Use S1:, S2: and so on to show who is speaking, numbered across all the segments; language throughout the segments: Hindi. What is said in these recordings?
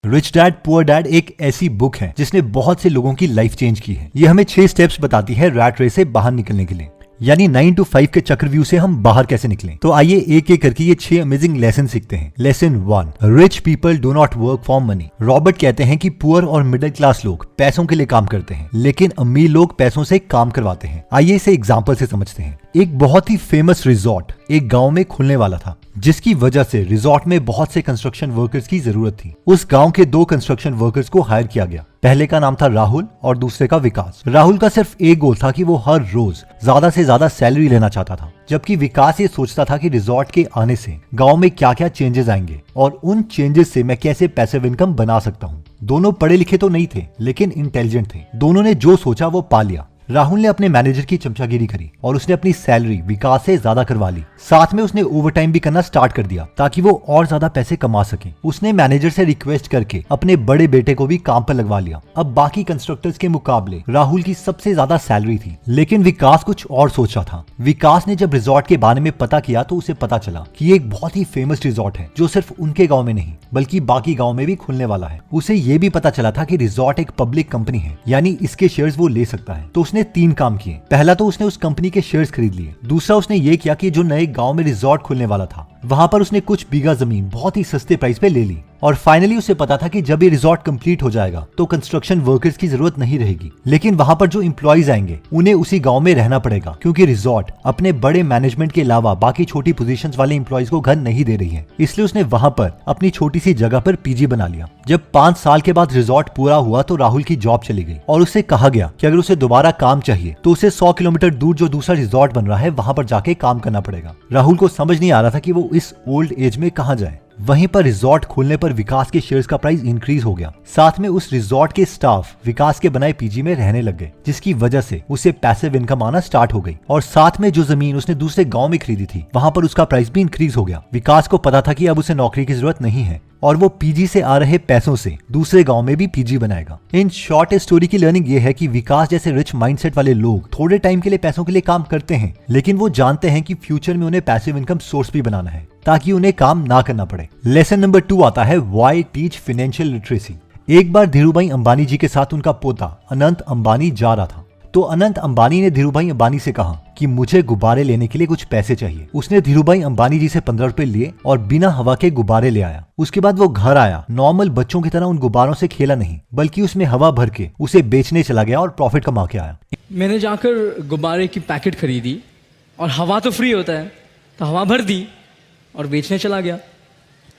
S1: रिच डैड पुअर डैड एक ऐसी बुक है जिसने बहुत से लोगों की लाइफ चेंज की है। ये हमें 6 स्टेप्स बताती है रैट रेस से बाहर निकलने के लिए, यानी 9 to 5 के चक्रव्यूह से हम बाहर कैसे निकलें। तो आइए एक एक करके ये 6 अमेजिंग लेसन सीखते हैं। Lesson 1, rich people do not work for money. Robert कहते हैं कि पुअर और मिडिल क्लास लोग पैसों के लिए काम करते हैं, लेकिन अमीर लोग पैसों से काम करवाते हैं। आइए इसे एग्जाम्पल से समझते हैं। एक बहुत ही फेमस रिजॉर्ट एक गांव में खुलने वाला था, जिसकी वजह से रिजॉर्ट में बहुत से कंस्ट्रक्शन वर्कर्स की जरूरत थी। उस गांव के 2 कंस्ट्रक्शन वर्कर्स को हायर किया गया। पहले का नाम था राहुल और दूसरे का विकास। राहुल का सिर्फ एक गोल था कि वो हर रोज ज्यादा से ज्यादा सैलरी लेना चाहता था, जबकि विकास ये सोचता था कि रिजॉर्ट के आने से गांव में क्या क्या चेंजेस आएंगे और उन चेंजेस से मैं कैसे पैसिव इनकम बना सकता हूँ। दोनों पढ़े लिखे तो नहीं थे, लेकिन इंटेलिजेंट थे। दोनों ने जो सोचा वो पा लिया। राहुल ने अपने मैनेजर की चमचागिरी करी और उसने अपनी सैलरी विकास से ज्यादा करवा ली। साथ में उसने ओवरटाइम भी करना स्टार्ट कर दिया ताकि वो और ज्यादा पैसे कमा सके। उसने मैनेजर से रिक्वेस्ट करके अपने बड़े बेटे को भी काम पर लगवा लिया। अब बाकी कंस्ट्रक्टर्स के मुकाबले राहुल की सबसे ज्यादा सैलरी थी, लेकिन विकास कुछ और सोचा था। विकास ने जब रिजॉर्ट के बारे में पता किया तो उसे पता चला कि ये एक बहुत ही फेमस रिजॉर्ट है जो सिर्फ उनके गाँव में नहीं बल्कि बाकी गाँव में भी खुलने वाला है। उसे ये भी पता चला था कि रिजॉर्ट एक पब्लिक कंपनी है, यानी इसके शेयर्स वो ले सकता है। तो उसने 3 काम किए। पहला तो उसने उस कंपनी के शेयर्स खरीद लिए। दूसरा उसने ये किया कि जो नए गांव में रिजॉर्ट खुलने वाला था वहां पर उसने कुछ बीघा जमीन बहुत ही सस्ते प्राइस पे ले ली। और फाइनली उसे पता था कि जब ये रिजॉर्ट कंप्लीट हो जाएगा तो कंस्ट्रक्शन वर्कर्स की जरूरत नहीं रहेगी, लेकिन वहां पर जो एम्प्लॉइज आएंगे उन्हें उसी गांव में रहना पड़ेगा, क्योंकि रिजॉर्ट अपने बड़े मैनेजमेंट के अलावा बाकी छोटी पोजीशंस वाले एम्प्लॉइज को घर नहीं दे रही है। इसलिए उसने वहां पर अपनी छोटी सी जगह पर पीजी बना लिया। जब 5 साल के बाद रिजॉर्ट पूरा हुआ तो राहुल की जॉब चली गई और उससे कहा गया कि अगर उसे दोबारा काम चाहिए तो उसे 100 किलोमीटर दूर जो दूसरा रिजॉर्ट बन रहा है वहां पर जाके काम करना पड़ेगा। राहुल को समझ नहीं आ रहा था कि वो इस ओल्ड एज में कहाँ जाए। वहीं पर रिजॉर्ट खोलने पर विकास के शेयर्स का प्राइस इंक्रीज हो गया। साथ में उस रिजॉर्ट के स्टाफ विकास के बनाए पीजी में रहने लग गए, जिसकी वजह से उसे पैसिव इनकम आना स्टार्ट हो गई। और साथ में जो जमीन उसने दूसरे गांव में खरीदी थी वहां पर उसका प्राइस भी इंक्रीज हो गया। विकास को पता था कि अब उसे नौकरी की जरूरत नहीं है और वो पीजी से आ रहे पैसों से दूसरे गांव में भी पीजी बनाएगा। इन शॉर्ट स्टोरी की लर्निंग ये है कि विकास जैसे रिच माइंडसेट वाले लोग थोड़े टाइम के लिए पैसों के लिए काम करते हैं, लेकिन वो जानते हैं कि फ्यूचर में उन्हें पैसिव इनकम सोर्स भी बनाना है ताकि उन्हें काम ना करना पड़े। लेसन नंबर 2 आता है व्हाई टीच फाइनेंशियल लिटरेसी। एक बार धीरूभाई अंबानी जी के साथ उनका पोता अनंत अंबानी जा रहा था, तो अनंत अंबानी ने धीरूभाई अंबानी से कहा कि मुझे गुब्बारे लेने के लिए कुछ पैसे चाहिए। उसने धीरूभाई अंबानी जी से 15 रुपए लिए और बिना हवा के गुब्बारे ले आया। उसके बाद वो घर आया। नॉर्मल बच्चों की तरह उन गुब्बारों से खेला नहीं, बल्कि उसमें हवा भर के उसे बेचने चला गया और प्रॉफिट कमा के आया।
S2: मैंने जाकर गुब्बारे की पैकेट खरीदी और हवा तो फ्री होता है, तो हवा भर दी और बेचने चला गया।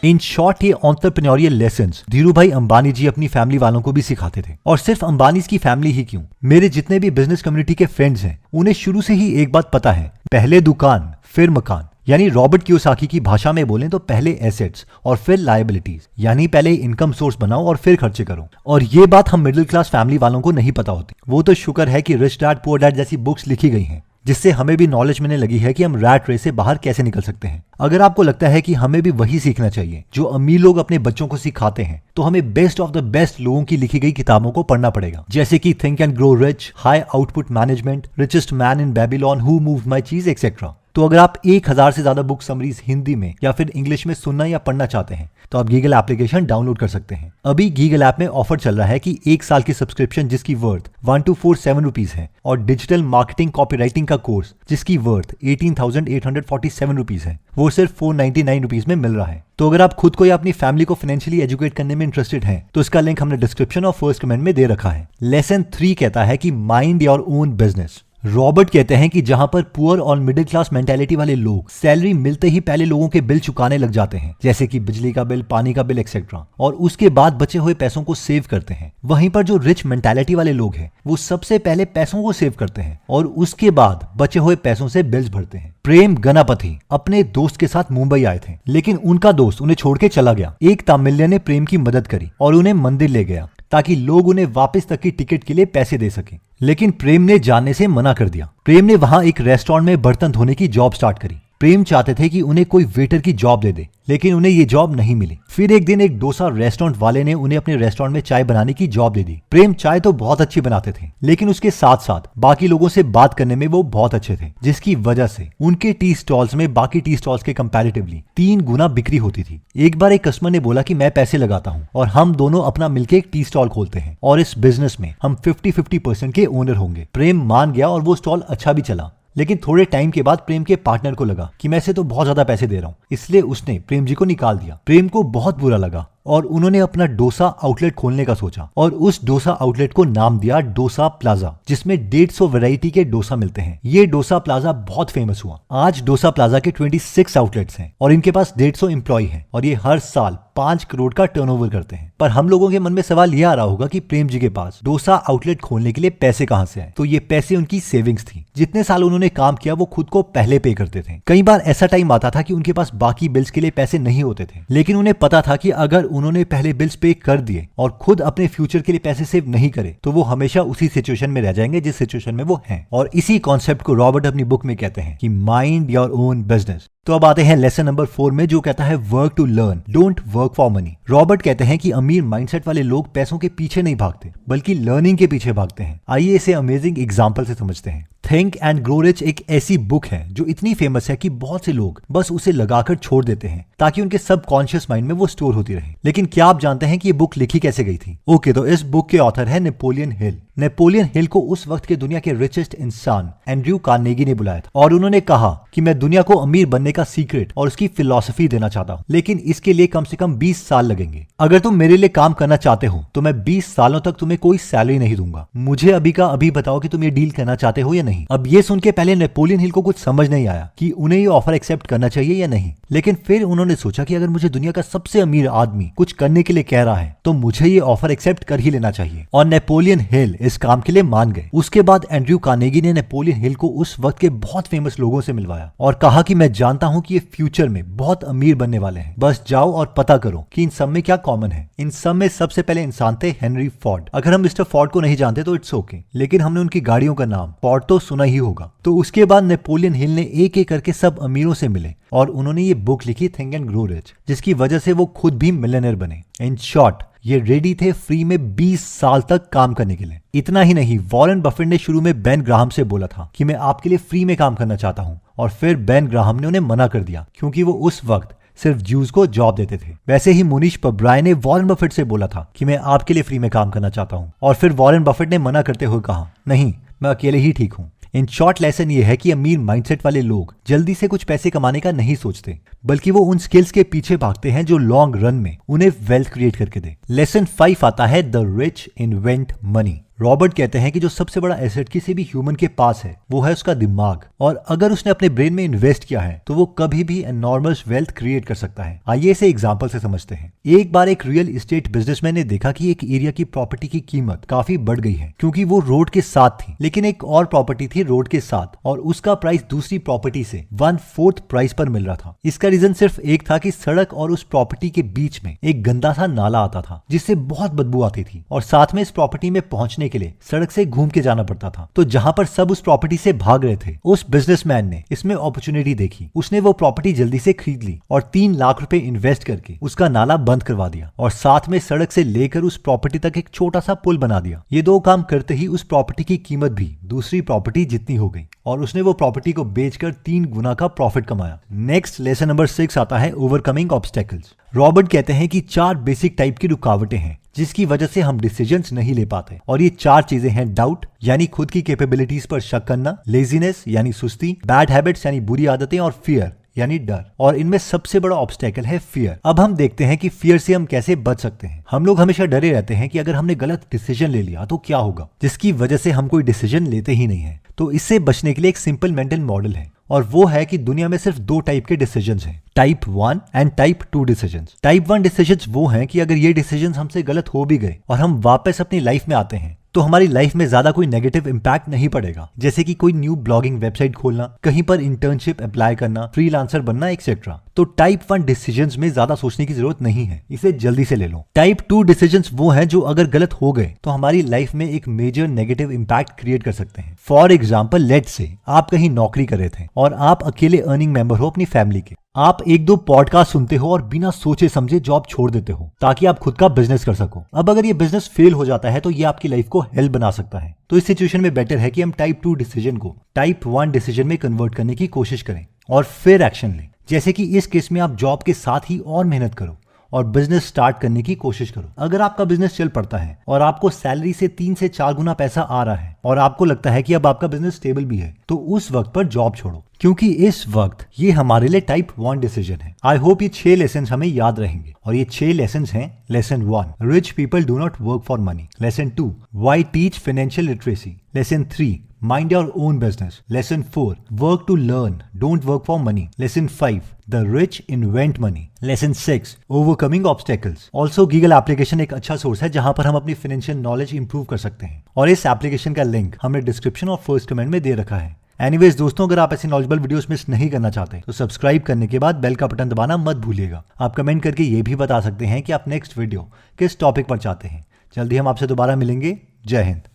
S1: इन शॉर्ट ये एंटरप्रेन्योरियल लेसन्स धीरूभाई अंबानी जी अपनी फैमिली वालों को भी सिखाते थे। और सिर्फ अंबानी की फैमिली ही क्यों, मेरे जितने भी बिजनेस कम्युनिटी के फ्रेंड्स हैं उन्हें शुरू से ही एक बात पता है, पहले दुकान फिर मकान। यानी रॉबर्ट कियोसाकी की भाषा में बोलें तो पहले एसेट्स और फिर लायबिलिटीज, यानी पहले इनकम सोर्स बनाओ और फिर खर्चे करो। और ये बात हम मिडिल क्लास फैमिली वालों को नहीं पता होती। वो तो शुक्र है कि रिच डैड पुअर डैड जैसी बुक्स लिखी गई हैं, जिससे हमें भी नॉलेज मिलने लगी है कि हम रैट रेस से बाहर कैसे निकल सकते हैं। अगर आपको लगता है कि हमें भी वही सीखना चाहिए जो अमीर लोग अपने बच्चों को सिखाते हैं, तो हमें बेस्ट ऑफ द बेस्ट लोगों की लिखी गई किताबों को पढ़ना पड़ेगा, जैसे कि think and grow rich, high output management, richest man in Babylon, who moved my चीज एक्सेट्रा। तो अगर आप 1000 से ज्यादा बुक समरीज हिंदी में या फिर इंग्लिश में सुनना या पढ़ना चाहते हैं तो आप गीगल एप्लीकेशन डाउनलोड कर सकते हैं। अभी गीगल ऐप में ऑफर चल रहा है कि 1 साल की सब्सक्रिप्शन जिसकी वर्थ 1247 रुपीज है और डिजिटल मार्केटिंग कॉपीराइटिंग का कोर्स जिसकी वर्थ 18,847 रुपीज है, वो सिर्फ 499 रुपीज में मिल रहा है। तो अगर आप खुद को या अपनी फैमिली को फाइनेंशियली एजुकेट करने में इंटरेस्टेड हैं, तो इसका लिंक हमने डिस्क्रिप्शन और फर्स्ट कमेंट में दे रखा है। लेसन 3 कहता है कि mind your own business. Robert कहते हैं कि जहां पर पुअर और मिडिल क्लास मेंटालिटी वाले लोग सैलरी मिलते ही पहले लोगों के बिल चुकाने लग जाते हैं, जैसे कि बिजली का बिल, पानी का बिल एक्सेट्रा, और उसके बाद बचे हुए पैसों को सेव करते हैं। वहीं पर जो रिच मेंटालिटी वाले लोग हैं वो सबसे पहले पैसों को सेव करते हैं और उसके बाद बचे हुए पैसों से बिल्स भरते हैं। प्रेम गनापति अपने दोस्त के साथ मुंबई आए थे, लेकिन उनका दोस्त उन्हें छोड़ के चला गया। एक तमिलियन ने प्रेम की मदद करी और उन्हें मंदिर ले गया ताकि लोग उन्हें वापस तक की टिकट के लिए पैसे दे सकें, लेकिन प्रेम ने जाने से मना कर दिया। प्रेम ने वहां एक रेस्टोरेंट में बर्तन धोने की जॉब स्टार्ट करी। प्रेम चाहते थे कि उन्हें कोई वेटर की जॉब दे दे, लेकिन उन्हें ये जॉब नहीं मिली। फिर एक दिन एक डोसा रेस्टोरेंट वाले ने उन्हें अपने रेस्टोरेंट में चाय बनाने की जॉब दे दी। प्रेम चाय तो बहुत अच्छी बनाते थे, लेकिन उसके साथ साथ बाकी लोगों से बात करने में वो बहुत अच्छे थे, जिसकी वजह से उनके टी स्टॉल्स में बाकी टी स्टॉल्स के कंपैरेटिवली 3 गुना बिक्री होती थी। एक बार एक कस्टमर ने बोला कि मैं पैसे लगाता हूँ और हम दोनों अपना मिलकर एक टी स्टॉल खोलते हैं और इस बिजनेस में हम 50-50% के ओनर होंगे। प्रेम मान गया और वो स्टॉल अच्छा भी चला, लेकिन थोड़े टाइम के बाद प्रेम के पार्टनर को लगा कि मैं इसे तो बहुत ज्यादा पैसे दे रहा हूँ, इसलिए उसने प्रेम जी को निकाल दिया। प्रेम को बहुत बुरा लगा और उन्होंने अपना डोसा आउटलेट खोलने का सोचा और उस डोसा आउटलेट को नाम दिया डोसा प्लाजा, जिसमें 150 वैरायटी के डोसा मिलते हैं। ये डोसा प्लाजा बहुत फेमस हुआ। आज डोसा प्लाजा के 26 आउटलेट्स हैं और इनके पास 150 एम्प्लॉय हैं और ये हर साल 5 करोड़ का टर्नओवर करते हैं। पर हम लोगों के मन में सवाल ये आ रहा होगा कि प्रेम जी के पास डोसा आउटलेट खोलने के लिए पैसे कहां से आए? तो ये पैसे उनकी सेविंग्स थी। जितने साल उन्होंने काम किया वो खुद को पहले पे करते थे। कई बार ऐसा टाइम आता था कि उनके पास बाकी बिल्स के लिए पैसे नहीं होते थे, लेकिन उन्हें पता था कि अगर उन्होंने पहले बिल्स पे कर दिए और खुद अपने फ्यूचर के लिए पैसे सेव नहीं करे तो वो हमेशा उसी सिचुएशन में रह जाएंगे जिस सिचुएशन में वो हैं। और इसी कॉन्सेप्ट को रॉबर्ट अपनी बुक में कहते हैं कि माइंड योर ओन बिजनेस। तो अब आते हैं लेसन नंबर 4 में, जो कहता है work to learn, don't work for money. Robert कहते हैं कि अमीर माइंडसेट वाले लोग पैसों के पीछे नहीं भागते बल्कि लर्निंग के पीछे भागते हैं। आइए इसे अमेजिंग एग्जांपल से समझते हैं। थिंक एंड ग्रो रिच एक ऐसी बुक है जो इतनी फेमस है कि बहुत से लोग बस उसे लगाकर छोड़ देते हैं ताकि उनके सबकॉन्शियस माइंड में वो स्टोर होती रहे। लेकिन क्या आप जानते हैं कि ये बुक लिखी कैसे गई थी? ओके, तो इस बुक के ऑथर है नेपोलियन हिल। नेपोलियन हिल को उस वक्त के दुनिया के रिचेस्ट इंसान एंड्रयू कार्नेगी ने बुलाया था और उन्होंने कहा कि मैं दुनिया को अमीर बनने का सीक्रेट और उसकी फिलॉसफी देना चाहता हूँ, लेकिन इसके लिए कम से कम 20 साल लगेंगे। अगर तुम मेरे लिए काम करना चाहते हो तो मैं 20 सालों तक तुम्हें कोई सैलरी नहीं दूंगा। मुझे अभी का अभी बताओ कि तुम ये डील करना चाहते हो या नहीं। अब ये सुन के पहले नेपोलियन हिल को कुछ समझ नहीं आया कि उन्हें ये ऑफर एक्सेप्ट करना चाहिए या नहीं, लेकिन फिर उन्होंने सोचा कि अगर मुझे दुनिया का सबसे अमीर आदमी कुछ करने के लिए कह रहा है तो मुझे ये ऑफर एक्सेप्ट कर ही लेना चाहिए। और नेपोलियन हिल इस काम के लिए मान गए। उसके बाद एंड्रयू कार्नेगी ने नेपोलियन हिल को उस वक्त के बहुत फेमस लोगों से मिलवाया और कहा कि मैं जानता हूं कि ये फ्यूचर में बहुत अमीर बनने वाले हैं, बस जाओ और पता करो कि इन सब में क्या कॉमन है। इन सब में सबसे पहले इंसान थे हेनरी फोर्ड। अगर हम मिस्टर फोर्ड को नहीं जानते तो इट्स ओके, लेकिन हमने उनकी गाड़ियों का नाम फोर्ड तो सुना ही होगा। तो उसके बाद नेपोलियन हिल ने एक एक करके सब अमीरों से मिले और उन्होंने ये बुक लिखी थिंक एंड ग्रो रिच, जिसकी वजह से वो खुद भी मिलियनेयर बने। इन शॉर्ट ये रेडी थे फ्री में 20 साल तक काम करने के लिए। इतना ही नहीं, वॉरेन बफेट ने शुरू में बेन ग्राहम से बोला था कि मैं आपके लिए फ्री में काम करना चाहता हूं, और फिर बेन ग्राहम ने उन्हें मना कर दिया क्योंकि वो उस वक्त सिर्फ ज्यूज को जॉब देते थे। वैसे ही मुनीश पब्राय ने वॉरेन बफेट से बोला था कि मैं आपके लिए फ्री में काम करना चाहता हूं, और फिर वॉरेन बफेट ने मना करते हुए कहा नहीं, मैं अकेले ही ठीक हूं। इन शॉर्ट लेसन ये है कि अमीर माइंडसेट वाले लोग जल्दी से कुछ पैसे कमाने का नहीं सोचते, बल्कि वो उन स्किल्स के पीछे भागते हैं जो लॉन्ग रन में उन्हें वेल्थ क्रिएट करके दे। लेसन 5 आता है the rich invent money. Robert कहते हैं कि जो सबसे बड़ा एसेट किसी भी ह्यूमन के पास है वो है उसका दिमाग, और अगर उसने अपने ब्रेन में इन्वेस्ट किया है तो वो कभी भी एनॉर्मस वेल्थ क्रिएट कर सकता है। आइए इसे एग्जांपल से समझते हैं। एक बार एक रियल एस्टेट बिजनेसमैन ने देखा कि एक एरिया की प्रॉपर्टी की कीमत काफी बढ़ गई है क्योंकि वो रोड के साथ थी, लेकिन एक और प्रॉपर्टी थी रोड के साथ और उसका प्राइस दूसरी प्रॉपर्टी से 1/4 प्राइस पर मिल रहा था। इसका रीजन सिर्फ एक था कि सड़क और उस प्रॉपर्टी के बीच में एक गंदा सा नाला आता था जिससे बहुत बदबू आती थी, और साथ में इस प्रॉपर्टी में पहुंचने के लिए सड़क से घूम के जाना पड़ता था। तो जहां पर सब उस प्रॉपर्टी से भाग रहे थे, उस बिजनेसमैन ने इसमें अपॉर्चुनिटी देखी। उसने वो प्रॉपर्टी जल्दी से खरीद ली और 3 लाख रुपए इन्वेस्ट करके उसका नाला बंद करवा दिया और साथ में सड़क से लेकर उस प्रॉपर्टी तक एक छोटा सा पुल बना दिया। ये 2 काम करते ही उस प्रॉपर्टी की कीमत भी दूसरी प्रॉपर्टी जितनी हो गई और उसने वो प्रॉपर्टी को बेचकर 3 गुना का प्रॉफिट कमाया। नेक्स्ट लेसन नंबर 6 आता है ओवरकमिंग ऑब्स्टेकल्स। रॉबर्ट कहते हैं कि 4 बेसिक टाइप की रुकावटें हैं जिसकी वजह से हम डिसीजंस नहीं ले पाते, और ये 4 चीजें हैं डाउट यानी खुद की कैपेबिलिटीज पर शक करना, लेजीनेस यानी सुस्ती, बैड हैबिट्स यानी बुरी आदतें, और फियर यानी डर। और इनमें सबसे बड़ा ऑब्स्टेकल है फियर। अब हम देखते हैं कि फियर से हम कैसे बच सकते हैं। हम लोग हमेशा डरे रहते हैं कि अगर हमने गलत डिसीजन ले लिया तो क्या होगा, जिसकी वजह से हम कोई डिसीजन लेते ही नहीं है। तो इससे बचने के लिए एक सिंपल मेंटल मॉडल है, और वो है कि दुनिया में सिर्फ 2 टाइप के डिसीजंस हैं, type 1 and type 2 decisions. Type 1 decisions वो हैं कि अगर ये डिसीजंस हमसे गलत हो भी गए और हम वापस अपनी लाइफ में आते हैं तो हमारी लाइफ में ज्यादा कोई नेगेटिव इंपैक्ट नहीं पड़ेगा, जैसे कि कोई न्यू ब्लॉगिंग वेबसाइट खोलना, कहीं पर इंटर्नशिप अप्लाई करना, फ्रीलांसर बनना एक्सेट्रा। तो टाइप 1 डिसीजंस में ज्यादा सोचने की जरूरत नहीं है, इसे जल्दी से ले लो। टाइप 2 डिसीजंस वो हैं जो अगर गलत हो गए तो हमारी लाइफ में एक मेजर नेगेटिव इंपैक्ट क्रिएट कर सकते हैं। फॉर एग्जाम्पल लेट से आप कहीं नौकरी कर रहे थे और आप अकेले अर्निंग मेंबर हो अपनी फैमिली के। आप एक दो पॉडकास्ट सुनते हो और बिना सोचे समझे जॉब छोड़ देते हो ताकि आप खुद का बिजनेस कर सको। अब अगर ये बिजनेस फेल हो जाता है तो ये आपकी लाइफ को हेल बना सकता है। तो इस सिचुएशन में बेटर है कि हम टाइप 2 डिसीजन को टाइप 1 डिसीजन में कन्वर्ट करने की कोशिश करें और फिर एक्शन लें। जैसे कि इस केस में आप जॉब के साथ ही और मेहनत करो और बिजनेस स्टार्ट करने की कोशिश करो। अगर आपका बिजनेस चल पड़ता है और आपको सैलरी से 3 से 4 गुना पैसा आ रहा है और आपको लगता है कि अब आपका बिजनेस स्टेबल भी है, तो उस वक्त पर जॉब छोड़ो, क्योंकि इस वक्त ये हमारे लिए टाइप 1 डिसीजन है। आई होप ये 6 लेसन हमें याद रहेंगे और ये 6 लेसन हैं। Lesson 1, rich people do not work for money. Lesson 2, why teach financial literacy. Lesson 3, mind your own business. Lesson 4, work to learn, don't work for money. Lesson 5, the rich invent money. Lesson 6, overcoming obstacles. Also Giggle application एक अच्छा सोर्स है जहां पर हम अपनी फाइनेंशियल नॉलेज इंप्रूव कर सकते हैं और इस एप्लीकेशन का लिंक हमने डिस्क्रिप्शन और फर्स्ट कमेंट में दे रखा है। एनीवेज दोस्तों, अगर आप ऐसे नॉलेजेबल वीडियोस मिस नहीं करना चाहते तो सब्सक्राइब करने के बाद बेल का बटन दबाना मत भूलिएगा। आप कमेंट करके ये भी बता सकते हैं कि आप नेक्स्ट वीडियो किस टॉपिक पर चाहते हैं। जल्दी हम आपसे दोबारा मिलेंगे। जय हिंद।